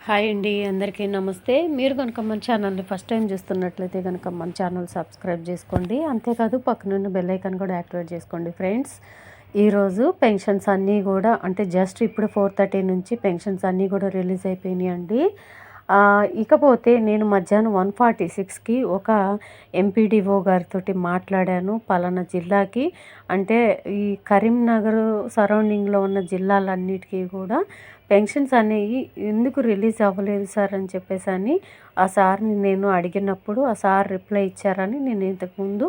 Hi అండి, అందరికీ నమస్తే. మీరు కనుక మన ఛానల్ని ఫస్ట్ టైం చూస్తున్నట్లయితే కనుక మన ఛానల్ సబ్స్క్రైబ్ చేసుకోండి. అంతేకాదు పక్కనున్న బెల్ ఐకాన్ కూడా యాక్టివేట్ చేసుకోండి ఫ్రెండ్స్. ఈరోజు పెన్షన్స్ అన్నీ కూడా అంటే జస్ట్ ఇప్పుడు 4:30 నుంచి పెన్షన్స్ అన్నీ కూడా రిలీజ్ అయిపోయినాయి అండి. ఇకపోతే నేను మధ్యాహ్నం 1:46కి ఒక ఎంపీడీఓ గారితో మాట్లాడాను. పలానా జిల్లాకి అంటే ఈ కరీంనగర్ సరౌండింగ్లో ఉన్న జిల్లాలన్నిటికీ కూడా పెన్షన్స్ అనేవి ఎందుకు రిలీజ్ అవ్వలేదు సార్ అని చెప్పేసి అని ఆ సార్ని నేను అడిగినప్పుడు ఆ సార్ రిప్లై ఇచ్చారని నేను ఇంతకుముందు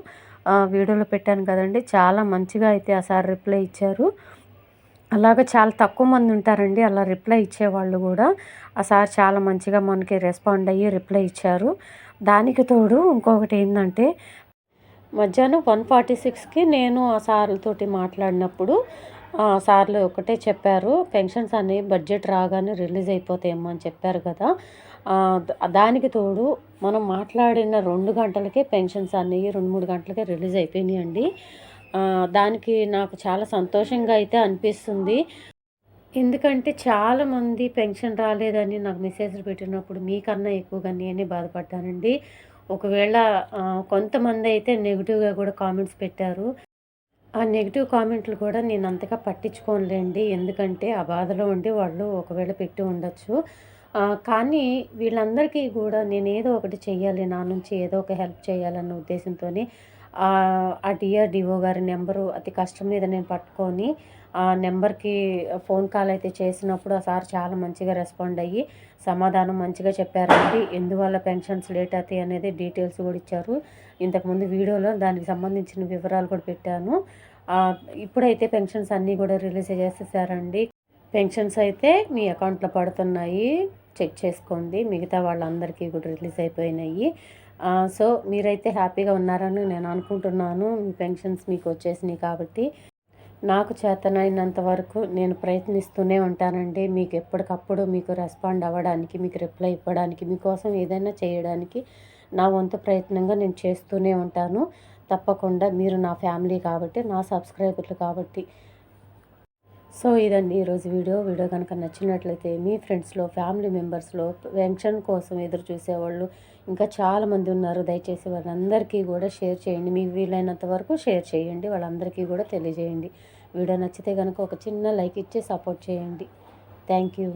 వీడియోలో పెట్టాను కదండి. చాలా మంచిగా అయితే ఆ సార్ రిప్లై ఇచ్చారు. అలాగ చాలా తక్కువ మంది ఉంటారండి అలా రిప్లై ఇచ్చేవాళ్ళు కూడా. ఆ సార్ చాలా మంచిగా మనకి రెస్పాండ్ అయ్యి రిప్లై ఇచ్చారు. దానికి తోడు ఇంకొకటి ఏంటంటే మధ్యాహ్నం 1:46కి నేను ఆ సార్లతోటి మాట్లాడినప్పుడు సార్లు ఒకటే చెప్పారు, పెన్షన్స్ అనేవి బడ్జెట్ రాగానే రిలీజ్ అయిపోతాయమ్మా అని చెప్పారు కదా. దానికి తోడు మనం మాట్లాడిన 2 గంటలకే పెన్షన్స్ అనేవి 2-3 గంటలకే రిలీజ్ అయిపోయినాయండి. దానికి నాకు చాలా సంతోషంగా అయితే అనిపిస్తుంది. ఎందుకంటే చాలామంది పెన్షన్ రాలేదని నాకు మెసేజ్లు పెట్టినప్పుడు మీకన్నా ఎక్కువగా నేనే బాధపడ్డానండి. ఒకవేళ కొంతమంది అయితే నెగిటివ్గా కూడా కామెంట్స్ పెట్టారు. ఆ నెగిటివ్ కామెంట్లు కూడా నేను అంతగా పట్టించుకోనులేండి. ఎందుకంటే ఆ బాధలో ఉండి వాళ్ళు ఒకవేళ పెట్టి ఉండొచ్చు. కానీ వీళ్ళందరికీ కూడా నేను ఏదో ఒకటి చెయ్యాలి, నా నుంచి ఏదో ఒక హెల్ప్ చేయాలన్న ఉద్దేశంతోనే ఆ డిఆర్‌డిఓ గారి నెంబరు అతి కష్టం మీద నేను పట్టుకొని ఆ నెంబర్‌కి ఫోన్ కాల్ అయితే చేసినప్పుడు ఆ సార్ చాలా మంచిగా రెస్పాండ్ అయ్యి సమాధానం మంచిగా చెప్పారండి. ఎందువల్ల పెన్షన్స్ లేట్ అవుతాయి అనేది డీటెయిల్స్ కూడా ఇచ్చారు. ఇంతకుముందు వీడియోలో దానికి సంబంధించిన వివరాలు కూడా పెట్టాను. ఇప్పుడైతే పెన్షన్స్ అన్నీ కూడా రిలీజ్ చేసేసారండి. పెన్షన్స్ అయితే మీ అకౌంట్లో పడుతున్నాయి, చెక్ చేసుకోండి. మిగతా వాళ్ళందరికీ కూడా రిలీజ్ అయిపోయినాయి. సో మీరైతే హ్యాపీగా ఉన్నారని నేను అనుకుంటున్నాను. మీ పెన్షన్స్ మీకు వచ్చేసినాయి కాబట్టి. నాకు చేతనైనంత వరకు నేను ప్రయత్నిస్తూనే ఉంటానండి. మీకు ఎప్పటికప్పుడు మీకు రెస్పాండ్ అవ్వడానికి, మీకు రిప్లై ఇవ్వడానికి, మీకోసం ఏదైనా చేయడానికి నా వంతు ప్రయత్నంగా నేను చేస్తూనే ఉంటాను. తప్పకుండా మీరు నా ఫ్యామిలీ కాబట్టి, నా సబ్స్క్రైబర్లు కాబట్టి. సో ఇదండి ఈరోజు వీడియో కనుక నచ్చినట్లయితే మీ ఫ్రెండ్స్లో, ఫ్యామిలీ మెంబర్స్లో పెన్షన్ కోసం ఎదురు చూసేవాళ్ళు ఇంకా చాలామంది ఉన్నారు. దయచేసి వాళ్ళందరికీ కూడా షేర్ చేయండి. మీకు వీలైనంత వరకు షేర్ చేయండి, వాళ్ళందరికీ కూడా తెలియజేయండి. వీడియో నచ్చితే కనుక ఒక చిన్న లైక్ ఇచ్చి సపోర్ట్ చేయండి. Thank you.